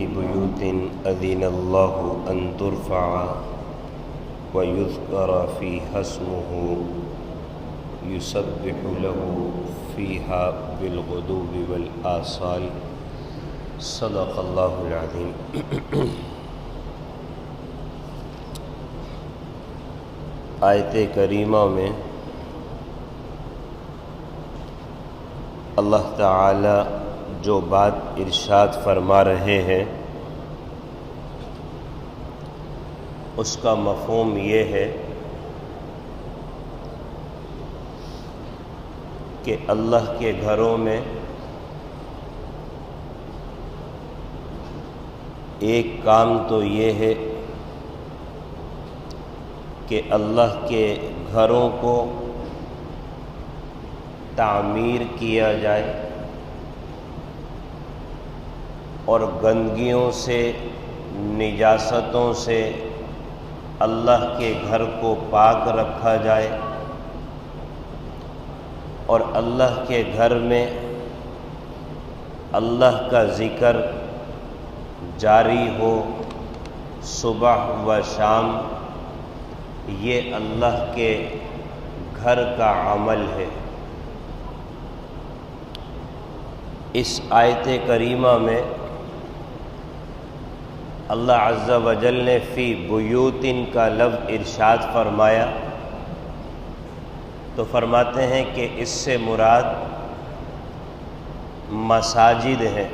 في بيوت أذن الله أن ترفع ويذكر فيها اسمه يسبح له فيها بالغدو والآصال صدق الله العظيم۔ آیت کریمہ میں اللہ تعالی جو بات ارشاد فرما رہے ہیں اس کا مفہوم یہ ہے کہ اللہ کے گھروں میں ایک کام تو یہ ہے کہ اللہ کے گھروں کو تعمیر کیا جائے اور گندگیوں سے نجاستوں سے اللہ کے گھر کو پاک رکھا جائے اور اللہ کے گھر میں اللہ کا ذکر جاری ہو صبح و شام۔ یہ اللہ کے گھر کا عمل ہے۔ اس آیت کریمہ میں اللہ عز و جل نے فی بیوتن کا لفظ ارشاد فرمایا تو فرماتے ہیں کہ اس سے مراد مساجد ہے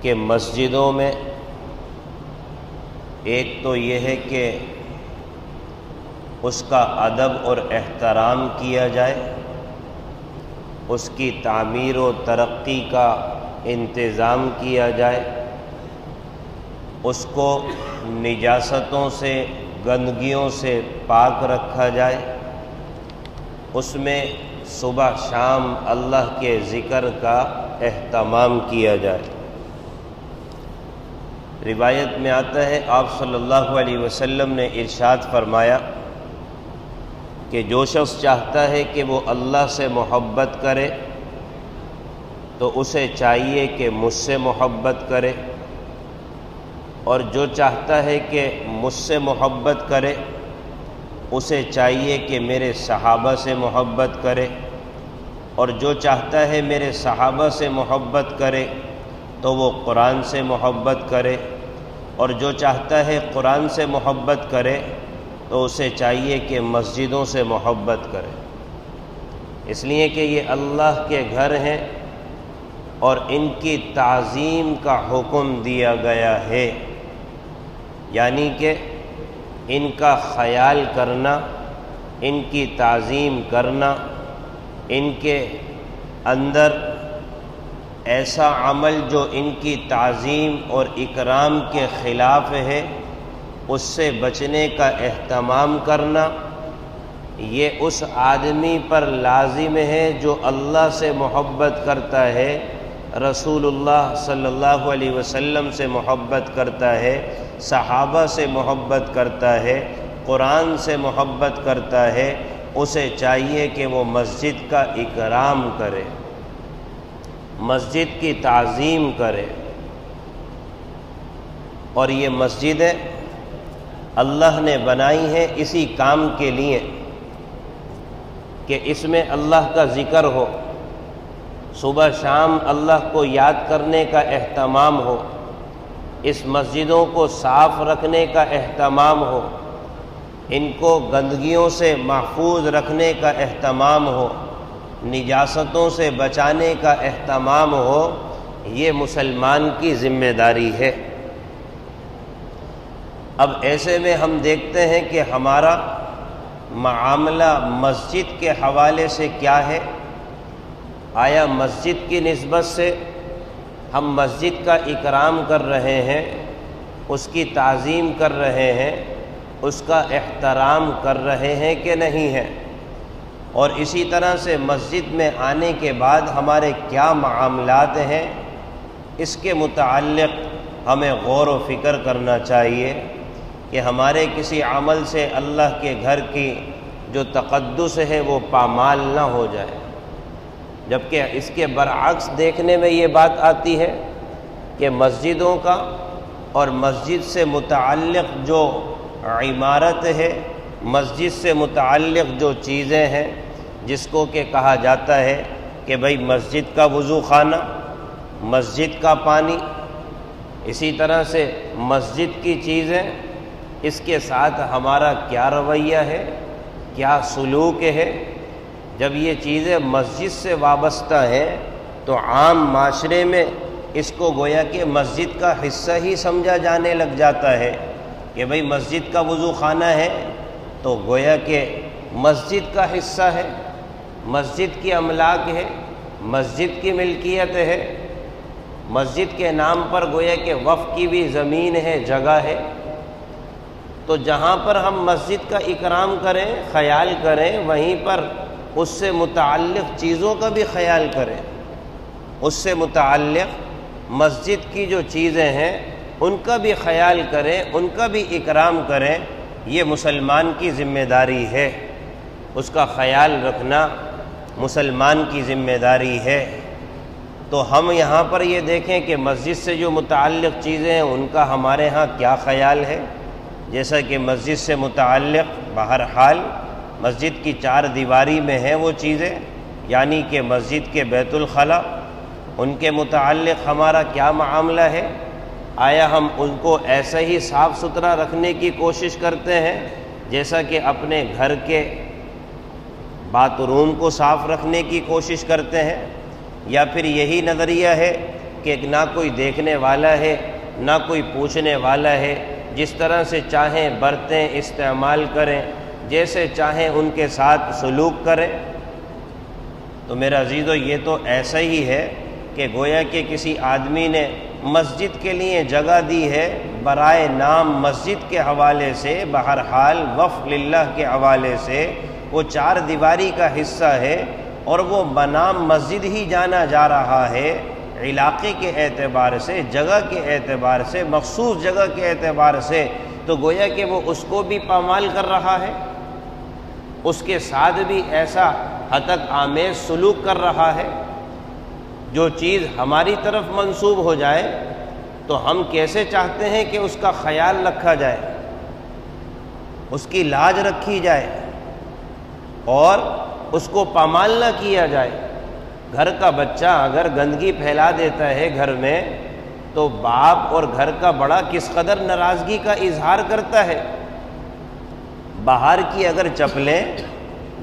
کہ مسجدوں میں ایک تو یہ ہے کہ اس کا ادب اور احترام کیا جائے، اس کی تعمیر و ترقی کا انتظام کیا جائے، اس کو نجاستوں سے گندگیوں سے پاک رکھا جائے، اس میں صبح شام اللہ کے ذکر کا اہتمام کیا جائے۔ روایت میں آتا ہے آپ صلی اللہ علیہ وسلم نے ارشاد فرمایا کہ جو شخص چاہتا ہے کہ وہ اللہ سے محبت کرے تو اسے چاہیے کہ مجھ سے محبت کرے، اور جو چاہتا ہے کہ مجھ سے محبت کرے اسے چاہیے کہ میرے صحابہ سے محبت کرے، اور جو چاہتا ہے میرے صحابہ سے محبت کرے تو وہ قرآن سے محبت کرے، اور جو چاہتا ہے قرآن سے محبت کرے تو اسے چاہیے کہ مسجدوں سے محبت کرے، اس لیے کہ یہ اللہ کے گھر ہیں اور ان کی تعظیم کا حکم دیا گیا ہے، یعنی کہ ان کا خیال کرنا، ان کی تعظیم کرنا، ان کے اندر ایسا عمل جو ان کی تعظیم اور اکرام کے خلاف ہے اس سے بچنے کا اہتمام کرنا، یہ اس آدمی پر لازم ہے جو اللہ سے محبت کرتا ہے، رسول اللہ صلی اللہ علیہ وسلم سے محبت کرتا ہے، صحابہ سے محبت کرتا ہے، قرآن سے محبت کرتا ہے، اسے چاہیے کہ وہ مسجد کا اکرام کرے، مسجد کی تعظیم کرے۔ اور یہ مسجدیں اللہ نے بنائی ہیں اسی کام کے لیے کہ اس میں اللہ کا ذکر ہو، صبح شام اللہ کو یاد کرنے کا اہتمام ہو، اس مسجدوں کو صاف رکھنے کا اہتمام ہو، ان کو گندگیوں سے محفوظ رکھنے کا اہتمام ہو، نجاستوں سے بچانے کا اہتمام ہو، یہ مسلمان کی ذمہ داری ہے۔ اب ایسے میں ہم دیکھتے ہیں کہ ہمارا معاملہ مسجد کے حوالے سے کیا ہے؟ آیا مسجد کی نسبت سے ہم مسجد کا اکرام کر رہے ہیں، اس کی تعظیم کر رہے ہیں، اس کا احترام کر رہے ہیں کہ نہیں ہیں؟ اور اسی طرح سے مسجد میں آنے کے بعد ہمارے کیا معاملات ہیں، اس کے متعلق ہمیں غور و فکر کرنا چاہیے کہ ہمارے کسی عمل سے اللہ کے گھر کی جو تقدس ہے وہ پامال نہ ہو جائے۔ جبکہ اس کے برعکس دیکھنے میں یہ بات آتی ہے کہ مسجدوں کا اور مسجد سے متعلق جو عمارت ہے، مسجد سے متعلق جو چیزیں ہیں، جس کو کہ کہا جاتا ہے کہ بھئی مسجد کا وضو خانہ، مسجد کا پانی، اسی طرح سے مسجد کی چیزیں، اس کے ساتھ ہمارا کیا رویہ ہے، کیا سلوک ہے۔ جب یہ چیزیں مسجد سے وابستہ ہیں تو عام معاشرے میں اس کو گویا کہ مسجد کا حصہ ہی سمجھا جانے لگ جاتا ہے کہ بھئی مسجد کا وضو خانہ ہے تو گویا کہ مسجد کا حصہ ہے، مسجد کی املاک ہے، مسجد کی ملکیت ہے، مسجد کے نام پر گویا کہ وقف کی بھی زمین ہے، جگہ ہے۔ تو جہاں پر ہم مسجد کا اکرام کریں، خیال کریں، وہیں پر اس سے متعلق چیزوں کا بھی خیال کریں، اس سے متعلق مسجد کی جو چیزیں ہیں ان کا بھی خیال کریں، ان کا بھی اکرام کریں۔ یہ مسلمان کی ذمہ داری ہے، اس کا خیال رکھنا مسلمان کی ذمہ داری ہے۔ تو ہم یہاں پر یہ دیکھیں کہ مسجد سے جو متعلق چیزیں ہیں ان کا ہمارے ہاں کیا خیال ہے۔ جیسا کہ مسجد سے متعلق بہرحال مسجد کی چار دیواری میں ہیں وہ چیزیں، یعنی کہ مسجد کے بیت الخلاء، ان کے متعلق ہمارا کیا معاملہ ہے؟ آیا ہم ان کو ایسا ہی صاف ستھرا رکھنے کی کوشش کرتے ہیں جیسا کہ اپنے گھر کے باتھ روم کو صاف رکھنے کی کوشش کرتے ہیں، یا پھر یہی نظریہ ہے کہ نہ کوئی دیکھنے والا ہے نہ کوئی پوچھنے والا ہے، جس طرح سے چاہیں برتیں، استعمال کریں، جیسے چاہیں ان کے ساتھ سلوک کریں؟ تو میرا عزیزو یہ تو ایسا ہی ہے کہ گویا کہ کسی آدمی نے مسجد کے لیے جگہ دی ہے برائے نام مسجد کے حوالے سے، بہرحال وقف للہ کے حوالے سے، وہ چار دیواری کا حصہ ہے اور وہ بنام مسجد ہی جانا جا رہا ہے، علاقے کے اعتبار سے، جگہ کے اعتبار سے، مخصوص جگہ کے اعتبار سے، تو گویا کہ وہ اس کو بھی پامال کر رہا ہے، اس کے ساتھ بھی ایسا ہتک آمیز سلوک کر رہا ہے۔ جو چیز ہماری طرف منسوب ہو جائے تو ہم کیسے چاہتے ہیں کہ اس کا خیال رکھا جائے، اس کی لاج رکھی جائے اور اس کو پامال نہ کیا جائے۔ گھر کا بچہ اگر گندگی پھیلا دیتا ہے گھر میں تو باپ اور گھر کا بڑا کس قدر ناراضگی کا اظہار کرتا ہے۔ باہر کی اگر چپلیں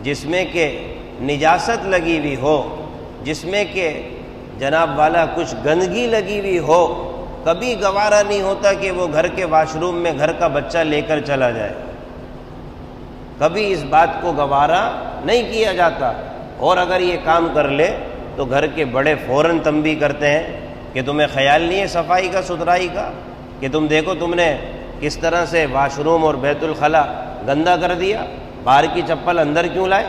جس میں کہ نجاست لگی ہوئی ہو، جس میں کہ جناب والا کچھ گندگی لگی ہوئی ہو، کبھی گوارا نہیں ہوتا کہ وہ گھر کے واش روم میں گھر کا بچہ لے کر چلا جائے، کبھی اس بات کو گوارا نہیں کیا جاتا۔ اور اگر یہ کام کر لے تو گھر کے بڑے فوراً تنبیہ کرتے ہیں کہ تمہیں خیال نہیں ہے صفائی کا، ستھرائی کا، کہ تم دیکھو تم نے کس طرح سے واش روم اور بیت الخلاء گندا کر دیا، باہر کی چپل اندر کیوں لائے؟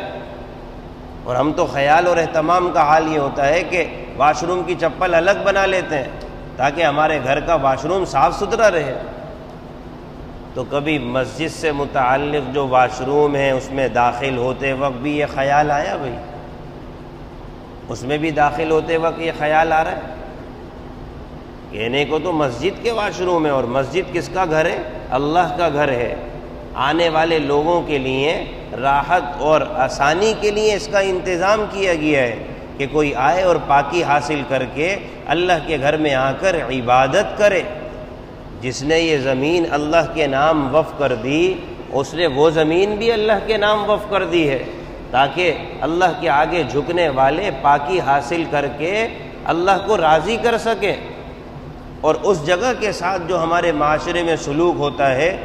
اور ہم تو خیال اور اہتمام کا حال یہ ہوتا ہے کہ واش روم کی چپل الگ بنا لیتے ہیں تاکہ ہمارے گھر کا واش روم صاف ستھرا رہے۔ تو کبھی مسجد سے متعلق جو واش روم ہے اس میں داخل ہوتے وقت بھی یہ خیال آیا؟ بھائی اس میں بھی داخل ہوتے وقت یہ خیال آ رہا ہے؟ کہنے کو تو مسجد کے واش روم ہے، اور مسجد کس کا گھر ہے؟ اللہ کا گھر ہے۔ آنے والے لوگوں کے لیے راحت اور آسانی کے لیے اس کا انتظام کیا گیا ہے کہ کوئی آئے اور پاکی حاصل کر کے اللہ کے گھر میں آ کر عبادت کرے۔ جس نے یہ زمین اللہ کے نام وقف کر دی، اس نے وہ زمین بھی اللہ کے نام وقف کر دی ہے تاکہ اللہ کے آگے جھکنے والے پاکی حاصل کر کے اللہ کو راضی کر سکیں۔ اور اس جگہ کے ساتھ جو ہمارے معاشرے میں سلوک ہوتا ہے،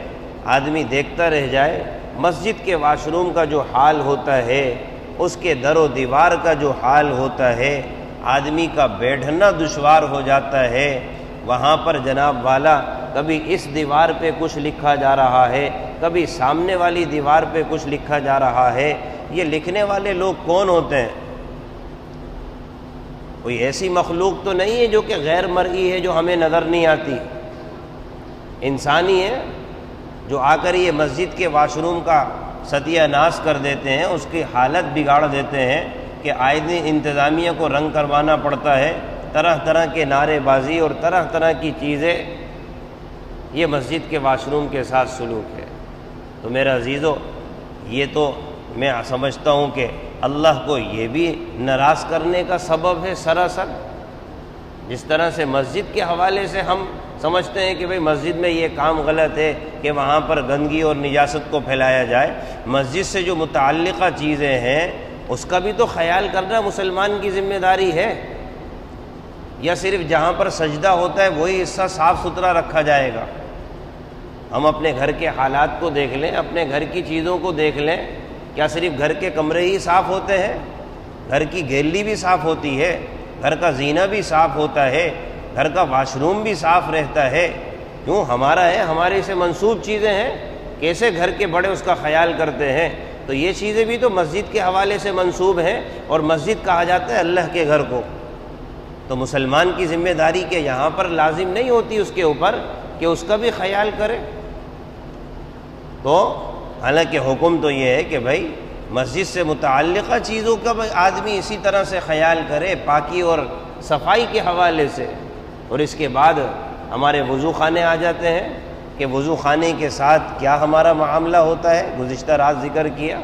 آدمی دیکھتا رہ جائے۔ مسجد کے واش روم کا جو حال ہوتا ہے، اس کے در و دیوار کا جو حال ہوتا ہے، آدمی کا بیٹھنا دشوار ہو جاتا ہے۔ وہاں پر جناب والا کبھی اس دیوار پہ کچھ لکھا جا رہا ہے، کبھی سامنے والی دیوار پہ کچھ لکھا جا رہا ہے۔ یہ لکھنے والے لوگ کون ہوتے ہیں؟ کوئی ایسی مخلوق تو نہیں ہے جو کہ غیر مرئی ہے، جو ہمیں نظر نہیں آتی، انسانی ہے جو آ کر یہ مسجد کے واش روم کا ستیہ ناش کر دیتے ہیں، اس کی حالت بگاڑ دیتے ہیں کہ آئے دن انتظامیہ کو رنگ کروانا پڑتا ہے طرح طرح کے نعرے بازی اور طرح طرح کی چیزیں، یہ مسجد کے واش روم کے ساتھ سلوک ہے۔ تو میرا عزیزو، یہ تو میں سمجھتا ہوں کہ اللہ کو یہ بھی ناراض کرنے کا سبب ہے سراسر۔ جس طرح سے مسجد کے حوالے سے ہم سمجھتے ہیں کہ بھئی مسجد میں یہ کام غلط ہے کہ وہاں پر گندگی اور نجاست کو پھیلایا جائے، مسجد سے جو متعلقہ چیزیں ہیں اس کا بھی تو خیال کرنا مسلمان کی ذمہ داری ہے۔ یا صرف جہاں پر سجدہ ہوتا ہے وہی حصہ صاف ستھرا رکھا جائے گا؟ ہم اپنے گھر کے حالات کو دیکھ لیں، اپنے گھر کی چیزوں کو دیکھ لیں، کیا صرف گھر کے کمرے ہی صاف ہوتے ہیں؟ گھر کی گیلری بھی صاف ہوتی ہے، گھر کا زینہ بھی صاف ہوتا ہے، گھر کا واش روم بھی صاف رہتا ہے۔ کیوں؟ ہمارا ہے، ہمارے سے منسوب چیزیں ہیں، کیسے گھر کے بڑے اس کا خیال کرتے ہیں؟ تو یہ چیزیں بھی تو مسجد کے حوالے سے منسوب ہیں، اور مسجد کہا جاتا ہے اللہ کے گھر کو۔ تو مسلمان کی ذمہ داری کہ یہاں پر لازم نہیں ہوتی اس کے اوپر کہ اس کا بھی خیال کرے۔ تو حالانکہ حکم تو یہ ہے کہ بھائی مسجد سے متعلقہ چیزوں کا آدمی اسی طرح سے خیال کرے، پاکی اور صفائی کے حوالے سے۔ اور اس کے بعد ہمارے وضو خانے آ جاتے ہیں کہ وضو خانے کے ساتھ کیا ہمارا معاملہ ہوتا ہے۔ گزشتہ رات ذکر کیا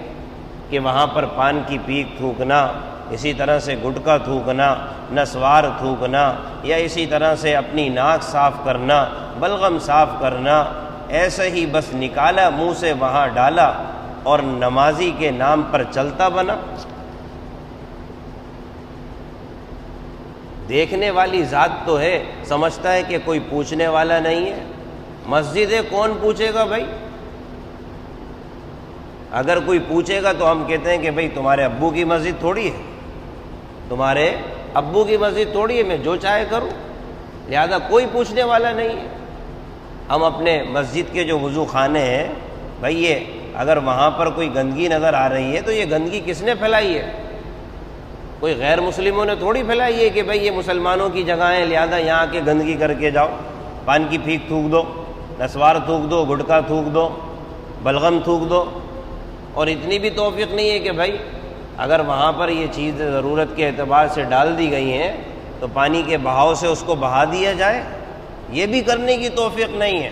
کہ وہاں پر پان کی پیک تھوکنا، اسی طرح سے گٹکا تھوکنا، نسوار تھوکنا، یا اسی طرح سے اپنی ناک صاف کرنا، بلغم صاف کرنا، ایسے ہی بس نکالا منہ سے وہاں ڈالا اور نمازی کے نام پر چلتا بنا۔ دیکھنے والی ذات تو ہے، سمجھتا ہے کہ کوئی پوچھنے والا نہیں ہے۔ مسجد ہے، کون پوچھے گا بھائی؟ اگر کوئی پوچھے گا تو ہم کہتے ہیں کہ بھائی تمہارے ابو کی مسجد تھوڑی ہے، تمہارے ابو کی مسجد تھوڑی ہے، میں جو چاہے کروں، لہذا کوئی پوچھنے والا نہیں ہے۔ ہم اپنے مسجد کے جو وضو خانے ہیں بھائی، یہ اگر وہاں پر کوئی گندگی نظر آ رہی ہے تو یہ گندگی کس نے پھیلائی ہے؟ کوئی غیر مسلموں نے تھوڑی پھیلائی ہے کہ بھائی یہ مسلمانوں کی جگہیں لہذا یہاں آ کے گندگی کر کے جاؤ، پان کی پھیک تھوک دو، نسوار تھوک دو، گٹکا تھوک دو، بلغم تھوک دو۔ اور اتنی بھی توفیق نہیں ہے کہ بھائی اگر وہاں پر یہ چیز ضرورت کے اعتبار سے ڈال دی گئی ہیں تو پانی کے بہاؤ سے اس کو بہا دیا جائے، یہ بھی کرنے کی توفیق نہیں ہے۔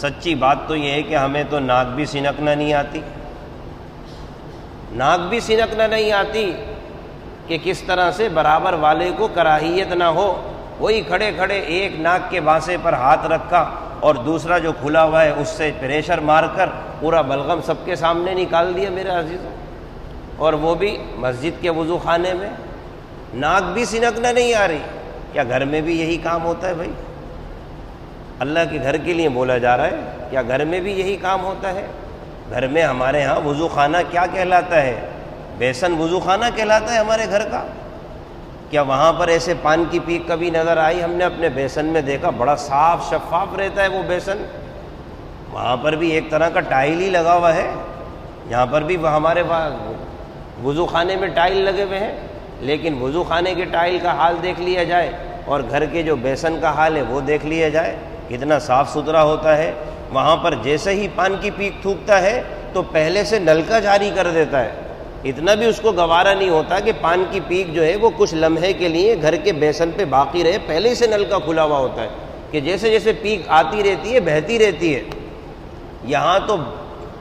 سچی بات تو یہ ہے کہ ہمیں تو ناک بھی سنکنا نہیں آتی، ناک بھی سنکنا نہیں آتی کہ کس طرح سے برابر والے کو کراہیت نہ ہو۔ وہی کھڑے کھڑے ایک ناک کے بانسے پر ہاتھ رکھا اور دوسرا جو کھلا ہوا ہے اس سے پریشر مار کر پورا بلغم سب کے سامنے نکال دیا میرے عزیزوں، اور وہ بھی مسجد کے وضو خانے میں۔ ناک بھی سنکنا نہیں آ رہی، کیا گھر میں بھی یہی کام ہوتا ہے بھائی؟ اللہ کے گھر کے لیے بولا جا رہا ہے، کیا گھر میں بھی یہی کام ہوتا ہے؟ گھر میں ہمارے ہاں وضو خانہ کیا کہلاتا ہے؟ بیسن وضو خانہ کہلاتا ہے ہمارے گھر کا۔ کیا وہاں پر ایسے پان کی پیک کبھی نظر آئی؟ ہم نے اپنے بیسن میں دیکھا، بڑا صاف شفاف رہتا ہے وہ بیسن، وہاں پر بھی ایک طرح کا ٹائل ہی لگا ہوا ہے۔ یہاں پر بھی ہمارے وضو خانے میں ٹائل لگے ہوئے ہیں، لیکن وضو خانے کے ٹائل کا حال دیکھ لیا جائے اور گھر کے جو بیسن کا حال ہے وہ دیکھ لیا جائے، کتنا صاف ستھرا ہوتا ہے۔ وہاں پر جیسے ہی پان کی پیک تھوکتا ہے تو پہلے سے نلکا جاری کر دیتا ہے، اتنا بھی اس کو گوارا نہیں ہوتا کہ پان کی پیک جو ہے وہ کچھ لمحے کے لیے گھر کے بیسن پہ باقی رہے، پہلے سے نلکا کھلا ہوا ہوتا ہے کہ جیسے جیسے پیک آتی رہتی ہے بہتی رہتی ہے۔ یہاں تو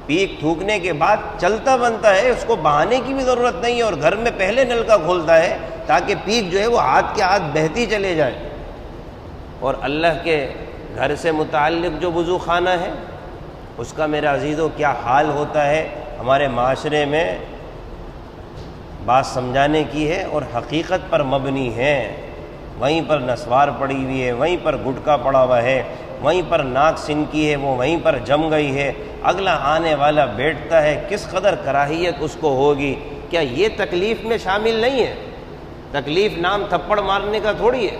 پیک تھوکنے کے بعد چلتا بنتا ہے، اس کو بہانے کی بھی ضرورت نہیں ہے، اور گھر میں پہلے نلکا کھولتا ہے تاکہ پیک جو ہے وہ ہاتھ کے ہاتھ بہتی چلے جائے۔ اور اللہ کے گھر سے متعلق جو وضو خانہ ہے اس کا میرا عزیزو کیا حال ہوتا ہے ہمارے معاشرے میں، بات سمجھانے کی ہے اور حقیقت پر مبنی ہے۔ وہیں پر نسوار پڑی ہوئی ہے، وہیں پر گٹکا پڑا ہوا ہے، وہیں پر ناک سنکی ہے وہ وہیں پر جم گئی ہے، اگلا آنے والا بیٹھتا ہے، کس قدر کراہیت اس کو ہوگی۔ کیا یہ تکلیف میں شامل نہیں ہے؟ تکلیف نام تھپڑ مارنے کا تھوڑی ہے،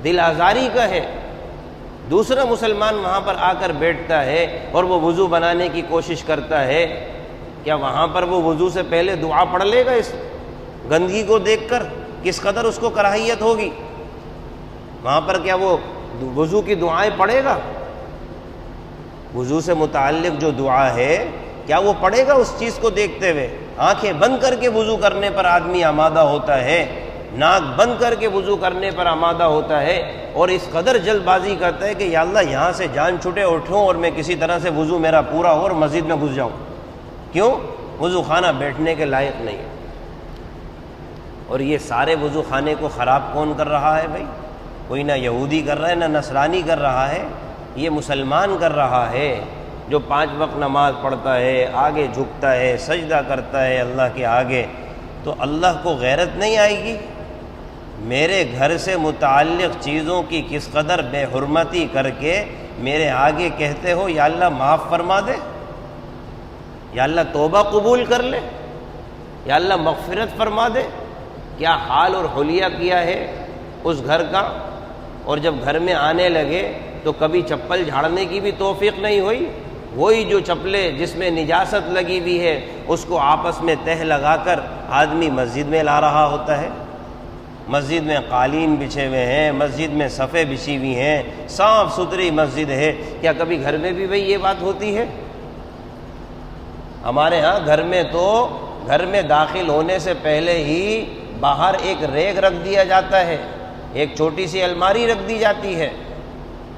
دل آزاری کا ہے۔ دوسرا مسلمان وہاں پر آ کر بیٹھتا ہے اور وہ وضو بنانے کی کوشش کرتا ہے، کیا وہاں پر وہ وضو سے پہلے دعا پڑھ لے گا؟ اس گندگی کو دیکھ کر کس قدر اس کو کراہیت ہوگی، وہاں پر کیا وہ وضو کی دعائیں پڑھے گا؟ وضو سے متعلق جو دعا ہے کیا وہ پڑھے گا اس چیز کو دیکھتے ہوئے؟ آنکھیں بند کر کے وضو کرنے پر آدمی آمادہ ہوتا ہے ناک بند کر کے وضو کرنے پر آمادہ ہوتا ہے اور اس قدر جلد بازی کرتا ہے کہ یا اللہ یہاں سے جان چھٹے اٹھوں اور میں کسی طرح سے وضو میرا پورا ہو اور مسجد میں گھس جاؤں. کیوں؟ وضو خانہ بیٹھنے کے لائق نہیں ہے. اور یہ سارے وضو خانے کو خراب کون کر رہا ہے بھائی؟ کوئی نہ یہودی کر رہا ہے، نہ نصرانی کر رہا ہے، یہ مسلمان کر رہا ہے جو 5 وقت نماز پڑھتا ہے، آگے جھکتا ہے، سجدہ کرتا ہے اللہ کے آگے. تو اللہ کو غیرت نہیں آئے گی؟ میرے گھر سے متعلق چیزوں کی کس قدر بے حرمتی کر کے میرے آگے کہتے ہو یا اللہ معاف فرما دے، یا اللہ توبہ قبول کر لے، یا اللہ مغفرت فرما دے. کیا حال اور حلیہ کیا ہے اس گھر کا. اور جب گھر میں آنے لگے تو کبھی چپل جھاڑنے کی بھی توفیق نہیں ہوئی. وہی جو چپلیں جس میں نجاست لگی ہوئی ہے اس کو آپس میں تہ لگا کر آدمی مسجد میں لا رہا ہوتا ہے. مسجد میں قالین بچھے ہوئے ہیں، مسجد میں صفیں بچھی ہوئی ہیں، صاف ستھری مسجد ہے. کیا کبھی گھر میں بھی بھئی یہ بات ہوتی ہے؟ ہمارے ہاں گھر میں تو گھر میں داخل ہونے سے پہلے ہی باہر ایک ریک رکھ دیا جاتا ہے، ایک چھوٹی سی الماری رکھ دی جاتی ہے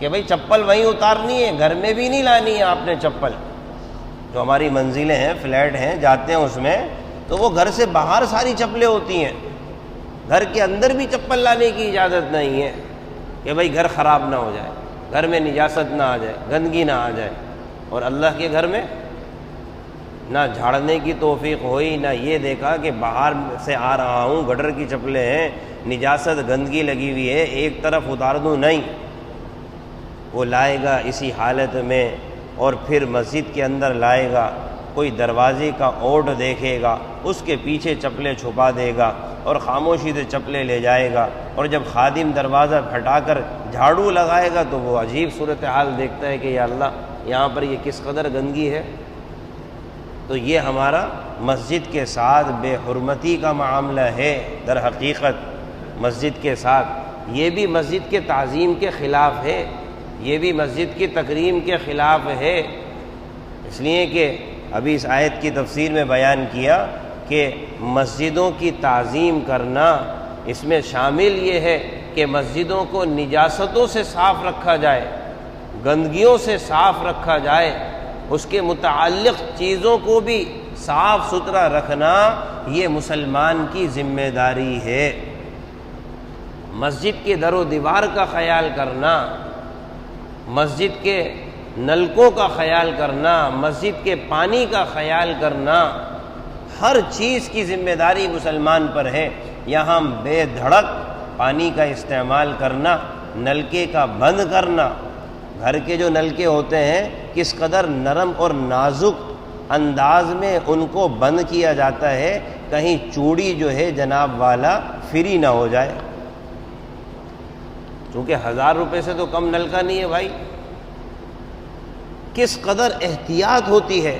کہ بھئی چپل وہیں اتارنی ہے، گھر میں بھی نہیں لانی ہے آپ نے چپل. جو ہماری منزلیں ہیں، فلیٹ ہیں، جاتے ہیں اس میں تو وہ گھر سے باہر ساری چپلیں ہوتی ہیں. گھر کے اندر بھی چپل لانے کی اجازت نہیں ہے کہ بھئی گھر خراب نہ ہو جائے، گھر میں نجاست نہ آ جائے، گندگی نہ آ جائے. اور اللہ کے گھر میں نہ جھاڑنے کی توفیق ہوئی، نہ یہ دیکھا کہ باہر سے آ رہا ہوں، گٹر کی چپلیں ہیں، نجاست گندگی لگی ہوئی ہے، ایک طرف اتار دوں. نہیں، وہ لائے گا اسی حالت میں اور پھر مسجد کے اندر لائے گا. کوئی دروازے کا اوٹ دیکھے گا، اس کے پیچھے چپلیں چھپا دے گا اور خاموشی سے چپلیں لے جائے گا. اور جب خادم دروازہ پھٹا کر جھاڑو لگائے گا تو وہ عجیب صورتحال دیکھتا ہے کہ یا اللہ یہاں پر یہ کس قدر گندگی ہے. تو یہ ہمارا مسجد کے ساتھ بے حرمتی کا معاملہ ہے. در حقیقت مسجد کے ساتھ یہ بھی مسجد کے تعظیم کے خلاف ہے، یہ بھی مسجد کی تکریم کے خلاف ہے. اس لیے کہ ابھی اس آیت کی تفسیر میں بیان کیا کہ مسجدوں کی تعظیم کرنا اس میں شامل یہ ہے کہ مسجدوں کو نجاستوں سے صاف رکھا جائے، گندگیوں سے صاف رکھا جائے، اس کے متعلق چیزوں کو بھی صاف ستھرا رکھنا یہ مسلمان کی ذمہ داری ہے. مسجد کے در و دیوار کا خیال کرنا، مسجد کے نلکوں کا خیال کرنا، مسجد کے پانی کا خیال کرنا، ہر چیز کی ذمہ داری مسلمان پر ہے. یہاں بے دھڑک پانی کا استعمال کرنا، نلکے کا بند کرنا. گھر کے جو نلکے ہوتے ہیں کس قدر نرم اور نازک انداز میں ان کو بند کیا جاتا ہے، کہیں چوڑی جو ہے جناب والا فری نہ ہو جائے. چونکہ 1000 روپے سے تو کم نلکا نہیں ہے بھائی. کس قدر احتیاط ہوتی ہے.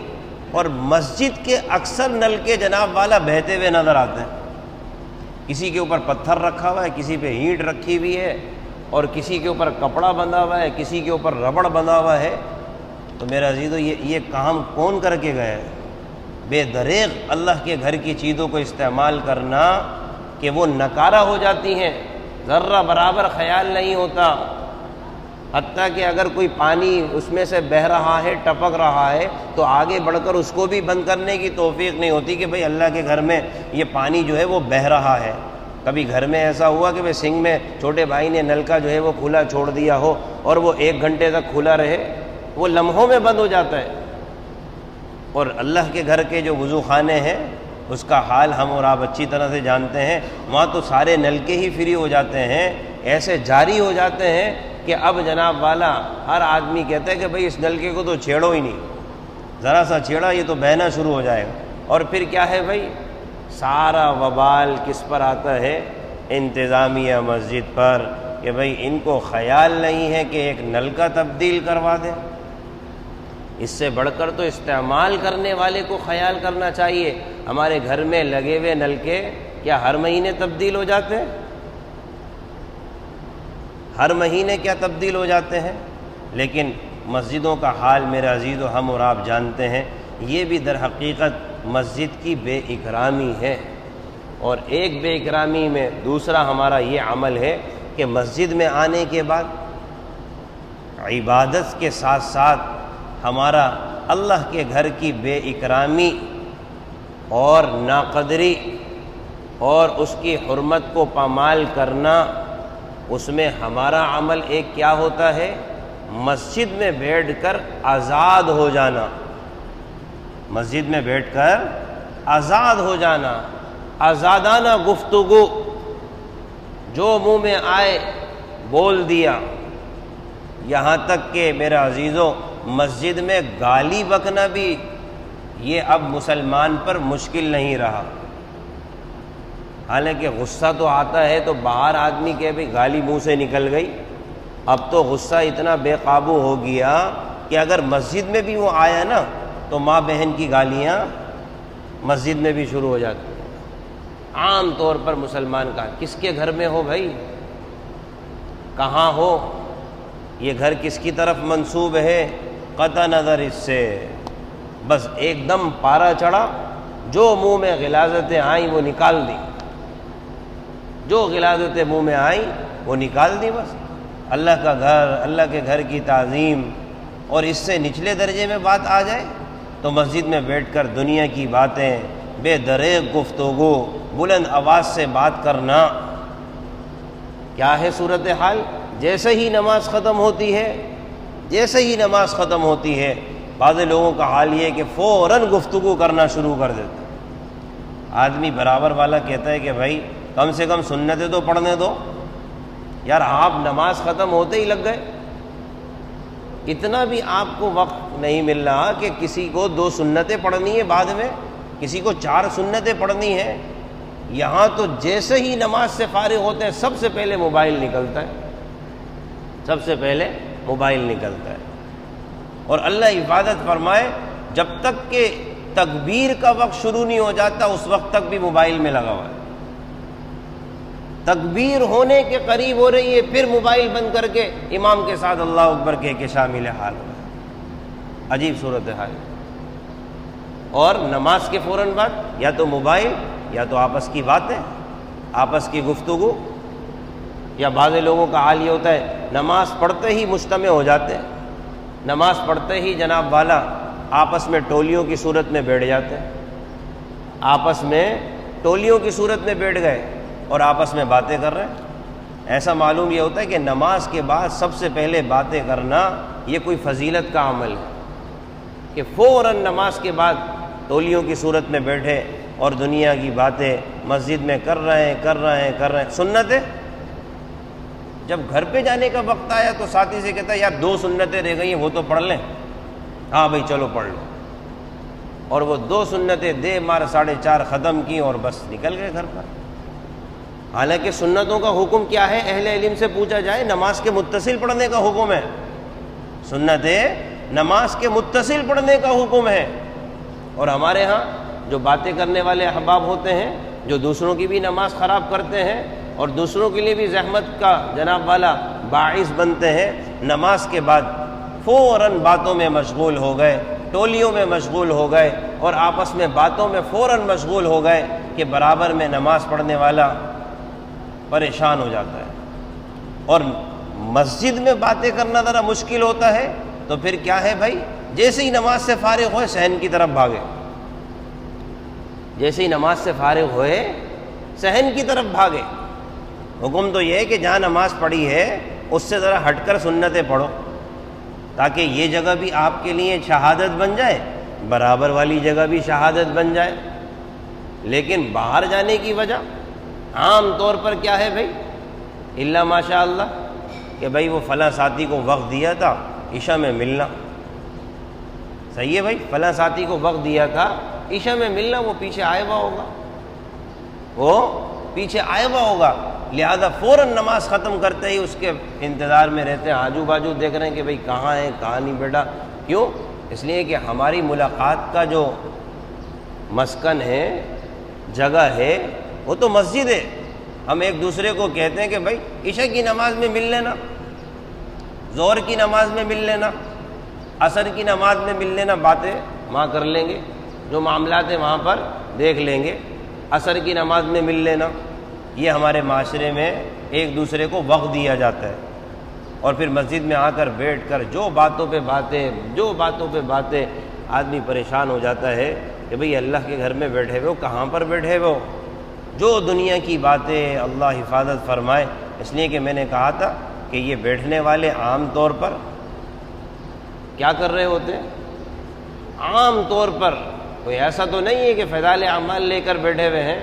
اور مسجد کے اکثر نلکے جناب والا بہتے ہوئے نظر آتے ہیں. کسی کے اوپر پتھر رکھا ہوا ہے، کسی پہ اینٹ رکھی ہوئی ہے، اور کسی کے اوپر کپڑا بندھا ہوا ہے، کسی کے اوپر ربڑ بندھا ہوا ہے. تو میرا عزیزو یہ کام کون کر کے گئے؟ بے دریغ اللہ کے گھر کی چیزوں کو استعمال کرنا کہ وہ نکارہ ہو جاتی ہیں، ذرہ برابر خیال نہیں ہوتا. حتیٰ کہ اگر کوئی پانی اس میں سے بہہ رہا ہے، ٹپک رہا ہے، تو آگے بڑھ کر اس کو بھی بند کرنے کی توفیق نہیں ہوتی کہ بھئی اللہ کے گھر میں یہ پانی جو ہے وہ بہہ رہا ہے. کبھی گھر میں ایسا ہوا کہ سنگ میں چھوٹے بھائی نے نلکا جو ہے وہ کھلا چھوڑ دیا ہو اور وہ 1 گھنٹے تک کھلا رہے؟ وہ لمحوں میں بند ہو جاتا ہے. اور اللہ کے گھر کے جو وضو خانے ہیں اس کا حال ہم اور آپ اچھی طرح سے جانتے ہیں. وہاں تو سارے نلکے ہی فری ہو جاتے ہیں، ایسے جاری ہو جاتے ہیں کہ اب جناب والا ہر آدمی کہتا ہے کہ بھئی اس نلکے کو تو چھیڑو ہی نہیں، ذرا سا چھیڑا یہ تو بہنا شروع ہو جائے گا. اور پھر کیا ہے بھئی، سارا وبال کس پر آتا ہے؟ انتظامیہ مسجد پر، کہ بھئی ان کو خیال نہیں ہے کہ ایک نلکا تبدیل کروا دیں. اس سے بڑھ کر تو استعمال کرنے والے کو خیال کرنا چاہیے. ہمارے گھر میں لگے ہوئے نلکے کیا ہر مہینے تبدیل ہو جاتے ہیں؟ ہر مہینے کیا تبدیل ہو جاتے ہیں؟ لیکن مسجدوں کا حال میرے عزیز و ہم اور آپ جانتے ہیں. یہ بھی در حقیقت مسجد کی بے اکرامی ہے. اور ایک بے اکرامی میں دوسرا ہمارا یہ عمل ہے کہ مسجد میں آنے کے بعد عبادت کے ساتھ ساتھ ہمارا اللہ کے گھر کی بے اکرامی اور ناقدری اور اس کی حرمت کو پامال کرنا، اس میں ہمارا عمل ایک کیا ہوتا ہے؟ مسجد میں بیٹھ کر آزاد ہو جانا، مسجد میں بیٹھ کر آزاد ہو جانا، آزادانہ گفتگو، جو منہ میں آئے بول دیا۔ یہاں تک کہ میرے عزیزوں مسجد میں گالی بکنا بھی یہ اب مسلمان پر مشکل نہیں رہا۔ حالانکہ غصہ تو آتا ہے تو باہر آدمی کے بھی گالی منہ سے نکل گئی، اب تو غصہ اتنا بے قابو ہو گیا کہ اگر مسجد میں بھی وہ آیا نا تو ماں بہن کی گالیاں مسجد میں بھی شروع ہو جاتی ہیں۔ عام طور پر مسلمان کا کس کے گھر میں ہو بھائی، کہاں ہو، یہ گھر کس کی طرف منسوب ہے، قطع نظر اس سے بس ایک دم پارا چڑھا، جو منہ میں غلاظتیں آئیں وہ نکال دی، جو غلاظتیں منہ میں آئیں وہ نکال دی بس۔ اللہ کا گھر، اللہ کے گھر کی تعظیم، اور اس سے نچلے درجے میں بات آ جائے تو مسجد میں بیٹھ کر دنیا کی باتیں، بے دریغ گفتگو، بلند آواز سے بات کرنا۔ کیا ہے صورتحال؟ جیسے ہی نماز ختم ہوتی ہے، جیسے ہی نماز ختم ہوتی ہے، بعض لوگوں کا حال یہ ہے کہ فوراً گفتگو کرنا شروع کر دیتے۔ آدمی برابر والا کہتا ہے کہ بھائی کم سے کم سنتیں تو پڑھنے دو، یار آپ نماز ختم ہوتے ہی لگ گئے، اتنا بھی آپ کو وقت نہیں مل رہا کہ کسی کو 2 سنتیں پڑھنی ہے، بعد میں کسی کو 4 سنتیں پڑھنی ہے۔ یہاں تو جیسے ہی نماز سے فارغ ہوتے ہیں سب سے پہلے موبائل نکلتا ہے، سب سے پہلے موبائل نکلتا ہے۔ اور اللہ حفاظت فرمائے جب تک کہ تکبیر کا وقت شروع نہیں ہو جاتا اس وقت تک بھی موبائل میں لگا ہوا ہے، تکبیر ہونے کے قریب ہو رہی ہے پھر موبائل بند کر کے امام کے ساتھ اللہ اکبر کہہ کے شامل حال ہو رہا ہے۔ عجیب صورتحال۔ اور نماز کے فوراً بعد یا تو موبائل یا تو آپس کی باتیں، آپس کی گفتگو، یا بعض لوگوں کا حال یہ ہوتا ہے نماز پڑھتے ہی مجتمع ہو جاتے ہیں، نماز پڑھتے ہی جناب والا آپس میں ٹولیوں کی صورت میں بیٹھ جاتے ہیں، آپس میں ٹولیوں کی صورت میں بیٹھ گئے اور آپس میں باتیں کر رہے ہیں۔ ایسا معلوم یہ ہوتا ہے کہ نماز کے بعد سب سے پہلے باتیں کرنا یہ کوئی فضیلت کا عمل ہے، کہ فوراً نماز کے بعد ٹولیوں کی صورت میں بیٹھے اور دنیا کی باتیں مسجد میں کر رہے ہیں۔ سنتیں جب گھر پہ جانے کا وقت آیا تو ساتھی سے کہتا ہے یار 2 سنتیں رہ گئی ہیں وہ تو پڑھ لیں، ہاں بھائی چلو پڑھ لو، اور وہ 2 سنتیں دے مار 4:30 ختم کی اور بس نکل گئے گھر پر۔ حالانکہ سنتوں کا حکم کیا ہے؟ اہل علم سے پوچھا جائے نماز کے متصل پڑھنے کا حکم ہے، سنتیں نماز کے متصل پڑھنے کا حکم ہے۔ اور ہمارے ہاں جو باتیں کرنے والے احباب ہوتے ہیں، جو دوسروں کی بھی نماز خراب کرتے ہیں اور دوسروں کے لیے بھی زحمت کا جناب والا باعث بنتے ہیں، نماز کے بعد فوراً باتوں میں مشغول ہو گئے، ٹولیوں میں مشغول ہو گئے اور آپس میں باتوں میں فوراً مشغول ہو گئے کہ برابر میں نماز پڑھنے والا پریشان ہو جاتا ہے۔ اور مسجد میں باتیں کرنا ذرا مشکل ہوتا ہے تو پھر کیا ہے بھائی، جیسے ہی نماز سے فارغ ہوئے صحن کی طرف بھاگے، جیسے ہی نماز سے فارغ ہوئے صحن کی طرف بھاگے۔ حکم تو یہ ہے کہ جہاں نماز پڑھی ہے اس سے ذرا ہٹ کر سنتیں پڑھو، تاکہ یہ جگہ بھی آپ کے لیے شہادت بن جائے، برابر والی جگہ بھی شہادت بن جائے۔ لیکن باہر جانے کی وجہ عام طور پر کیا ہے بھائی، الا ماشاء اللہ کہ بھائی وہ فلاں ساتھی کو وقت دیا تھا عشاء میں ملنا، صحیح ہے بھائی، فلاں ساتھی کو وقت دیا تھا عشاء میں ملنا، وہ پیچھے آئے ہوا ہوگا، وہ پیچھے آئے ہوا ہوگا، لہذا فوراً نماز ختم کرتے ہی اس کے انتظار میں رہتے ہیں، آجو باجو دیکھ رہے ہیں کہ بھائی کہاں ہے کہاں نہیں بیٹا۔ کیوں؟ اس لیے کہ ہماری ملاقات کا جو مسکن ہے، جگہ ہے، وہ تو مسجد ہے۔ ہم ایک دوسرے کو کہتے ہیں کہ بھائی عشاء کی نماز میں مل لینا، ظہر کی نماز میں مل لینا، عصر کی نماز میں مل لینا، باتیں وہاں کر لیں گے، جو معاملات ہیں وہاں پر دیکھ لیں گے۔ عصر کی نماز میں مل لینا، یہ ہمارے معاشرے میں ایک دوسرے کو وقت دیا جاتا ہے، اور پھر مسجد میں آ کر بیٹھ کر جو باتوں پہ باتیں آدمی پریشان ہو جاتا ہے کہ بھئی اللہ کے گھر میں بیٹھے ہوئے ہو، کہاں پر بیٹھے ہوئے ہو؟ جو دنیا کی باتیں، اللہ حفاظت فرمائے۔ اس لیے کہ میں نے کہا تھا کہ یہ بیٹھنے والے عام طور پر کیا کر رہے ہوتے ہیں؟ عام طور پر کوئی ایسا تو نہیں ہے کہ فضائل اعمال لے کر بیٹھے ہوئے ہیں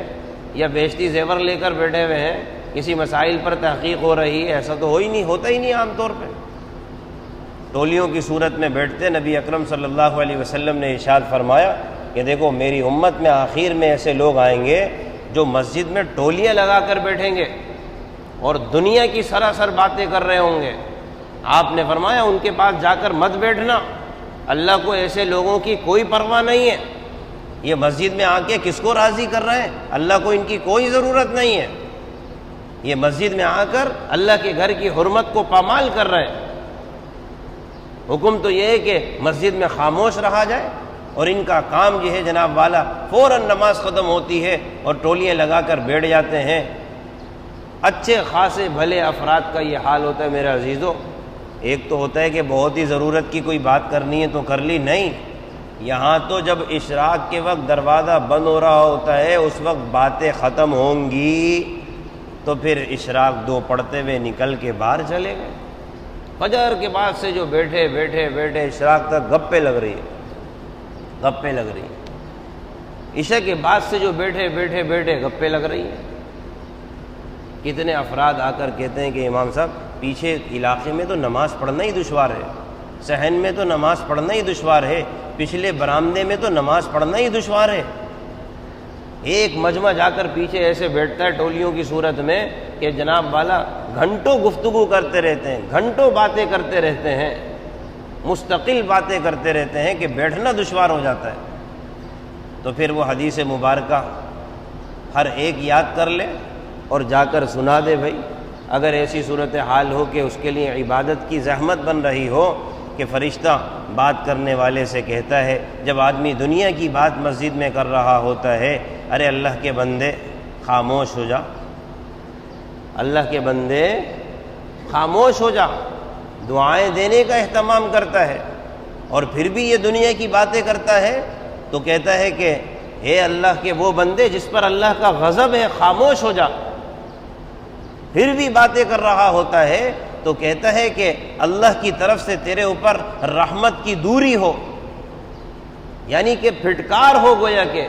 یا بیشتی زیور لے کر بیٹھے ہوئے ہیں، کسی مسائل پر تحقیق ہو رہی ہے، ایسا تو ہوتا ہی نہیں عام طور پہ۔ ٹولیوں کی صورت میں بیٹھتے، نبی اکرم صلی اللہ علیہ وسلم نے ارشاد فرمایا کہ دیکھو میری امت میں آخر میں ایسے لوگ آئیں گے جو مسجد میں ٹولیاں لگا کر بیٹھیں گے اور دنیا کی سراسر باتیں کر رہے ہوں گے۔ آپ نے فرمایا ان کے پاس جا کر مت بیٹھنا، اللہ کو ایسے لوگوں کی کوئی پرواہ نہیں ہے۔ یہ مسجد میں آ کے کس کو راضی کر رہے ہیں؟ اللہ کو ان کی کوئی ضرورت نہیں ہے۔ یہ مسجد میں آ کر اللہ کے گھر کی حرمت کو پامال کر رہے ہیں۔ حکم تو یہ ہے کہ مسجد میں خاموش رہا جائے، اور ان کا کام یہ ہے جناب والا فوراً نماز ختم ہوتی ہے اور ٹولیاں لگا کر بیٹھ جاتے ہیں۔ اچھے خاصے بھلے افراد کا یہ حال ہوتا ہے میرے عزیزو۔ ایک تو ہوتا ہے کہ بہت ہی ضرورت کی کوئی بات کرنی ہے تو کر لی، نہیں، یہاں تو جب اشراق کے وقت دروازہ بند ہو رہا ہوتا ہے اس وقت باتیں ختم ہوں گی تو پھر اشراق 2 پڑھتے ہوئے نکل کے باہر چلے گئے۔ فجر کے بعد سے جو بیٹھے اشراق تک گپے لگ رہی ہے، عشاء کے بعد سے جو بیٹھے گپے لگ رہی ہیں۔ کتنے افراد آ کر کہتے ہیں کہ امام صاحب پیچھے علاقے میں تو نماز پڑھنا ہی دشوار ہے، صحن میں تو نماز پڑھنا ہی دشوار ہے، پچھلے برآمدے میں تو نماز پڑھنا ہی دشوار ہے۔ ایک مجمع جا کر پیچھے ایسے بیٹھتا ہے ٹولیوں کی صورت میں کہ جناب والا گھنٹوں گفتگو کرتے رہتے ہیں، گھنٹوں باتیں کرتے رہتے ہیں، مستقل باتیں کرتے رہتے ہیں کہ بیٹھنا دشوار ہو جاتا ہے۔ تو پھر وہ حدیث مبارکہ ہر ایک یاد کر لے اور جا کر سنا دے بھائی۔ اگر ایسی صورتحال ہو کہ اس کے لیے عبادت کی زحمت بن رہی ہو کہ فرشتہ بات کرنے والے سے کہتا ہے، جب آدمی دنیا کی بات مسجد میں کر رہا ہوتا ہے، ارے اللہ کے بندے خاموش ہو جا، اللہ کے بندے خاموش ہو جا، دعائیں دینے کا اہتمام کرتا ہے اور پھر بھی یہ دنیا کی باتیں کرتا ہے تو کہتا ہے کہ اے اللہ کے وہ بندے جس پر اللہ کا غضب ہے، خاموش ہو جا۔ پھر بھی باتیں کر رہا ہوتا ہے تو کہتا ہے کہ اللہ کی طرف سے تیرے اوپر رحمت کی دوری ہو، یعنی کہ پھٹکار ہو، گویا کہ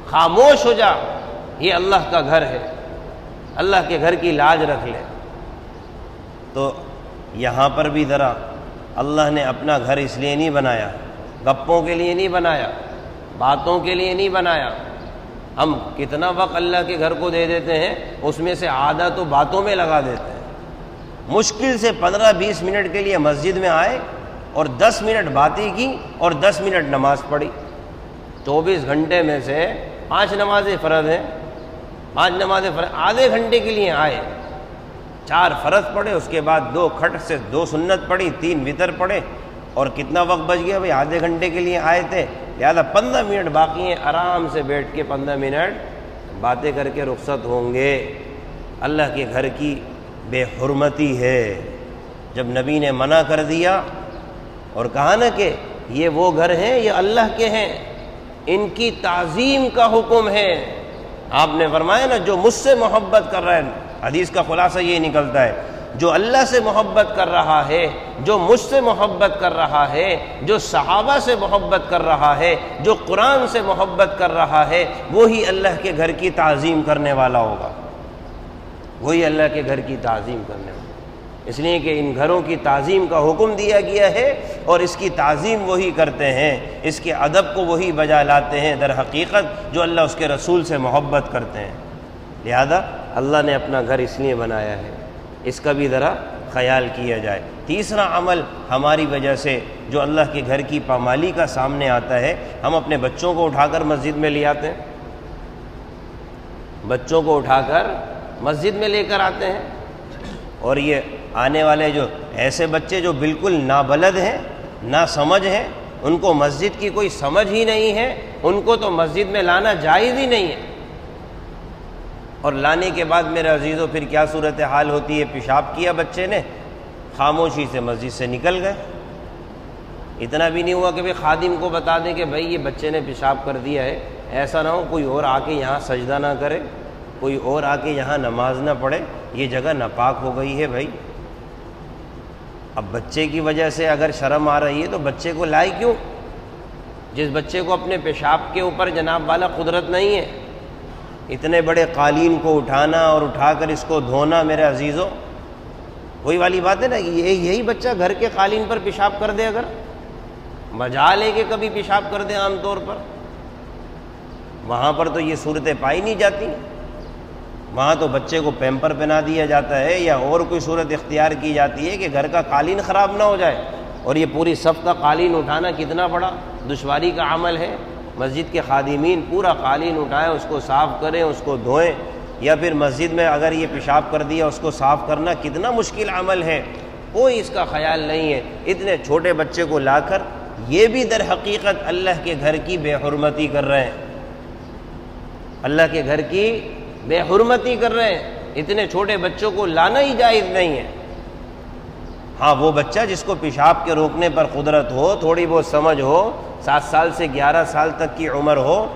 خاموش ہو جا، یہ اللہ کا گھر ہے، اللہ کے گھر کی لاج رکھ لے۔ تو یہاں پر بھی ذرا اللہ نے اپنا گھر اس لیے نہیں بنایا، گپوں کے لیے نہیں بنایا، باتوں کے لیے نہیں بنایا۔ ہم کتنا وقت اللہ کے گھر کو دے دیتے ہیں، اس میں سے آدھا تو باتوں میں لگا دیتے ہیں۔ مشکل سے 15-20 منٹ کے لیے مسجد میں آئے اور 10 منٹ باتیں کی اور 10 منٹ نماز پڑھی۔ 24 گھنٹے میں سے 5 نمازیں فرض ہیں، 5 نمازیں فرض، آدھے گھنٹے کے لیے آئے، 4 فرض پڑھے، اس کے بعد 2 کھٹ سے 2 سنت پڑھی، 3 وتر پڑھے، اور کتنا وقت بچ گیا بھائی؟ آدھے گھنٹے کے لیے آئے تھے، لہٰذا 15 منٹ باقی ہیں، آرام سے بیٹھ کے 15 منٹ باتیں کر کے رخصت ہوں گے۔ اللہ کے گھر کی بے حرمتی ہے۔ جب نبی نے منع کر دیا اور کہا نا کہ یہ وہ گھر ہیں، یہ اللہ کے ہیں، ان کی تعظیم کا حکم ہے۔ آپ نے فرمایا نا جو مجھ سے محبت کر رہا ہے، حدیث کا خلاصہ یہ نکلتا ہے، جو اللہ سے محبت کر رہا ہے، جو مجھ سے محبت کر رہا ہے، جو صحابہ سے محبت کر رہا ہے، جو قرآن سے محبت کر رہا ہے، وہی اللہ کے گھر کی تعظیم کرنے والا ہوگا، وہی اللہ کے گھر کی تعظیم کرنے والا۔ اس لیے کہ ان گھروں کی تعظیم کا حکم دیا گیا ہے اور اس کی تعظیم وہی کرتے ہیں، اس کے ادب کو وہی بجا لاتے ہیں در حقیقت جو اللہ اس کے رسول سے محبت کرتے ہیں۔ لہذا اللہ نے اپنا گھر اس لیے بنایا ہے، اس کا بھی ذرا خیال کیا جائے۔ تیسرا عمل ہماری وجہ سے جو اللہ کے گھر کی پامالی کا سامنے آتا ہے، ہم اپنے بچوں کو اٹھا کر مسجد میں لے آتے ہیں، بچوں کو اٹھا کر مسجد میں لے کر آتے ہیں، اور یہ آنے والے جو ایسے بچے جو بالکل نابلد ہیں، نا سمجھ ہیں، ان کو مسجد کی کوئی سمجھ ہی نہیں ہے، ان کو تو مسجد میں لانا جائز ہی نہیں ہے۔ اور لانے کے بعد میرے عزیزوں پھر کیا صورتحال ہوتی ہے؟ پیشاب کیا بچے نے، خاموشی سے مسجد سے نکل گئے۔ اتنا بھی نہیں ہوا کہ خادم کو بتا دیں کہ بھائی یہ بچے نے پیشاب کر دیا ہے، ایسا نہ ہو کوئی اور آ کے یہاں سجدہ نہ کرے، کوئی اور آ کے یہاں نماز نہ پڑھے، یہ جگہ ناپاک ہو گئی ہے بھائی۔ اب بچے کی وجہ سے اگر شرم آ رہی ہے تو بچے کو لائے کیوں؟ جس بچے کو اپنے پیشاب کے اوپر جناب والا قدرت نہیں ہے، اتنے بڑے قالین کو اٹھانا اور اٹھا کر اس کو دھونا، میرے عزیزوں وہی والی بات ہے نا، یہی بچہ گھر کے قالین پر پیشاب کر دے، اگر مجال ہے کہ کبھی پیشاب کر دے عام طور پر، وہاں پر تو یہ صورتیں پائی نہیں جاتی، وہاں تو بچے کو پیمپر پہنا دیا جاتا ہے یا اور کوئی صورت اختیار کی جاتی ہے کہ گھر کا قالین خراب نہ ہو جائے۔ اور یہ پوری صف کا قالین اٹھانا کتنا بڑا دشواری کا عمل ہے۔ مسجد کے خادمین پورا قالین اٹھائیں، اس کو صاف کریں، اس کو دھوئیں، یا پھر مسجد میں اگر یہ پیشاب کر دیا اس کو صاف کرنا کتنا مشکل عمل ہے، کوئی اس کا خیال نہیں ہے۔ اتنے چھوٹے بچے کو لا کر یہ بھی در حقیقت اللہ کے گھر کی بے حرمتی کر رہے ہیں، اللہ کے گھر کی بے حرمتی کر رہے ہیں۔ اتنے چھوٹے بچوں کو لانا ہی جائز نہیں ہے۔ ہاں وہ بچہ جس کو پیشاب کے روکنے پر قدرت ہو، تھوڑی بہت سمجھ ہو، 7 سال سے 11 سال تک کی عمر ہو،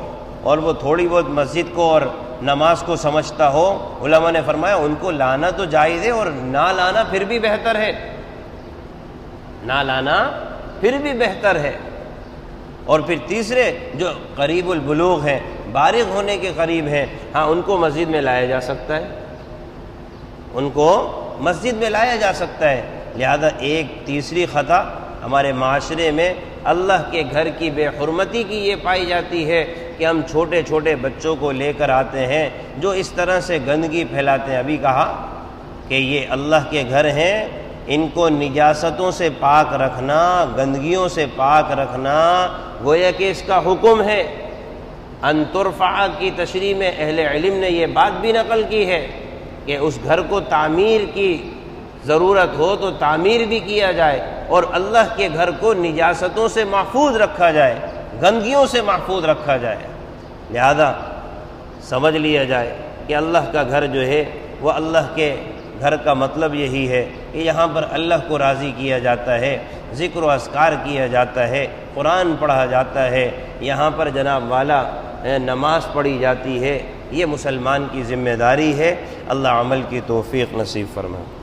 اور وہ تھوڑی بہت مسجد کو اور نماز کو سمجھتا ہو، علماء نے فرمایا ان کو لانا تو جائز ہے، اور نہ لانا پھر بھی بہتر ہے، نہ لانا پھر بھی بہتر ہے۔ اور پھر تیسرے جو قریب البلوغ ہیں، بالغ ہونے کے قریب ہیں، ہاں ان کو مسجد میں لایا جا سکتا ہے، ان کو مسجد میں لایا جا سکتا ہے۔ لہذا ایک تیسری خطا ہمارے معاشرے میں اللہ کے گھر کی بے حرمتی کی یہ پائی جاتی ہے کہ ہم چھوٹے چھوٹے بچوں کو لے کر آتے ہیں جو اس طرح سے گندگی پھیلاتے ہیں۔ ابھی کہا کہ یہ اللہ کے گھر ہیں، ان کو نجاستوں سے پاک رکھنا، گندگیوں سے پاک رکھنا، گویا کہ اس کا حکم ہے۔ ان ترفع کی تشریح میں اہل علم نے یہ بات بھی نقل کی ہے کہ اس گھر کو تعمیر کی ضرورت ہو تو تعمیر بھی کیا جائے، اور اللہ کے گھر کو نجاستوں سے محفوظ رکھا جائے، گندگیوں سے محفوظ رکھا جائے۔ لہذا سمجھ لیا جائے کہ اللہ کا گھر جو ہے وہ اللہ کے گھر کا مطلب یہی ہے کہ یہاں پر اللہ کو راضی کیا جاتا ہے، ذکر و اذکار کیا جاتا ہے، قرآن پڑھا جاتا ہے، یہاں پر جناب والا نماز پڑھی جاتی ہے۔ یہ مسلمان کی ذمہ داری ہے۔ اللہ عمل کی توفیق نصیب فرمائے۔